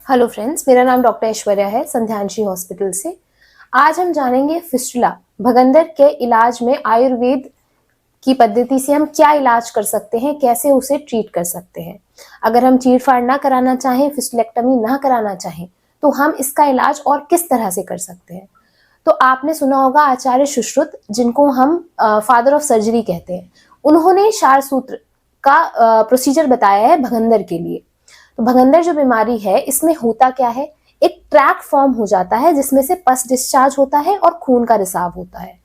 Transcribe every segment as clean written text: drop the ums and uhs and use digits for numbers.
Hello friends, मेरा नाम doctor Aishwarya है संध्यांशी हॉस्पिटल से। आज हम जानेंगे फिस्टुला भगंदर के इलाज में आयुर्वेद की पद्धति से हम क्या इलाज कर सकते हैं, कैसे उसे ट्रीट कर सकते हैं। अगर हम चीरफाड़ ना कराना चाहें, फिस्टुलेक्टमी ना कराना चाहें, तो हम इसका इलाज और किस तरह से कर सकते हैं। तो आपने सुना होगा आचार्य सुश्रुत, जिनको हम फादर ऑफ सर्जरी कहते हैं, उन्होंने क्षार सूत्र का प्रोसीजर बताया है भगंदर के लिए। तो भगंदर जो बीमारी है, इसमें होता क्या है, एक ट्रैक फॉर्म हो जाता है जिसमें से पस डिस्चार्ज होता है और खून का रिसाव होता है।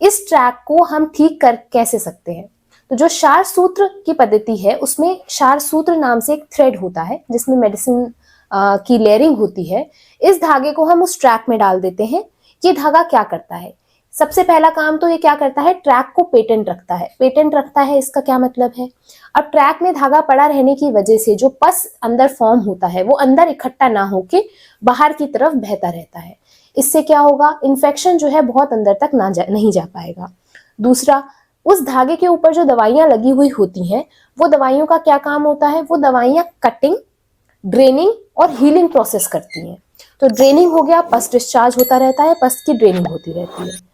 इस ट्रैक को हम ठीक कर कैसे सकते हैं। तो जो क्षार सूत्र की पद्धति है, उसमें क्षार सूत्र नाम से एक थ्रेड होता है जिसमें मेडिसिन की लेयरिंग होती है। इस धागे को हम उस ट्रैक में डाल देते हैं। ये धागा क्या करता है, सबसे पहला काम तो ये क्या करता है, ट्रैक को पेटेंट रखता है। पेटेंट रखता है, इसका क्या मतलब है, अब ट्रैक में धागा पड़ा रहने की वजह से जो पस अंदर फॉर्म होता है वो अंदर इकट्ठा ना होके बाहर की तरफ बहता रहता है। इससे क्या होगा, इन्फेक्शन जो है बहुत अंदर तक नहीं जा पाएगा। दूसरा, उस धागे के ऊपर जो दवाइयां लगी हुई होती हैं, वो दवाइयों का क्या काम होता है, वो दवाइयां कटिंग, ड्रेनिंग और हीलिंग प्रोसेस करती हैं। तो ड्रेनिंग हो गया, पस डिस्चार्ज होता रहता है, पस की ड्रेनिंग होती रहती है।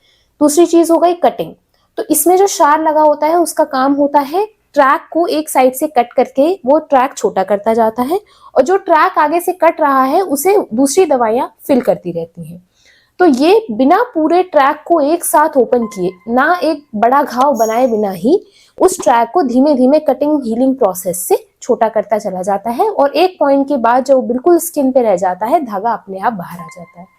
दूसरी चीज हो गई कटिंग। तो इसमें जो क्षार लगा होता है उसका काम होता है ट्रैक को एक साइड से कट करके वो ट्रैक छोटा करता जाता है, और जो ट्रैक आगे से कट रहा है उसे दूसरी दवाइयां फिल करती रहती हैं। तो ये बिना पूरे ट्रैक को एक साथ ओपन किए, ना एक बड़ा घाव बनाए बिना ही उस ट्रैक को धीमे धीमे कटिंग हीलिंग प्रोसेस से छोटा करता चला जाता है, और एक पॉइंट के बाद जब बिल्कुल स्किन पे रह जाता है, धागा अपने आप बाहर आ जाता है।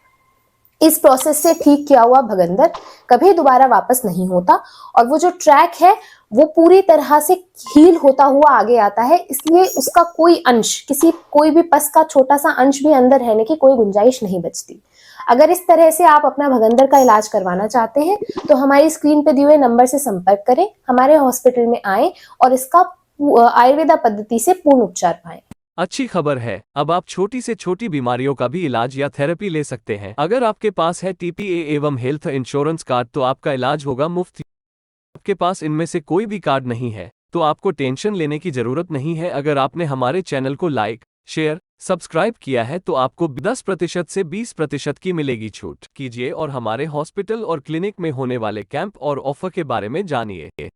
इस प्रोसेस से ठीक किया हुआ भगंदर कभी दोबारा वापस नहीं होता, और वो जो ट्रैक है वो पूरी तरह से हील होता हुआ आगे आता है। इसलिए उसका कोई अंश, कोई भी पस का छोटा सा अंश भी अंदर रहने की कोई गुंजाइश नहीं बचती। अगर इस तरह से आप अपना भगंदर का इलाज करवाना चाहते हैं तो हमारी स्क्रीन पे दिए हुए नंबर से संपर्क करें, हमारे हॉस्पिटल में आएं और इसका आयुर्वेदा पद्धति से पूर्ण उपचार पाएं। अच्छी खबर है, अब आप छोटी से छोटी बीमारियों का भी इलाज या थेरेपी ले सकते हैं। अगर आपके पास है टीपीए एवं हेल्थ इंश्योरेंस कार्ड तो आपका इलाज होगा मुफ्त। आपके पास इनमें से कोई भी कार्ड नहीं है तो आपको टेंशन लेने की जरूरत नहीं है। अगर आपने हमारे चैनल को लाइक, शेयर, सब्सक्राइब किया है तो आपको 10% से 20% की मिलेगी छूट। कीजिए और हमारे हॉस्पिटल और क्लिनिक में होने वाले कैंप और ऑफर के बारे में जानिए।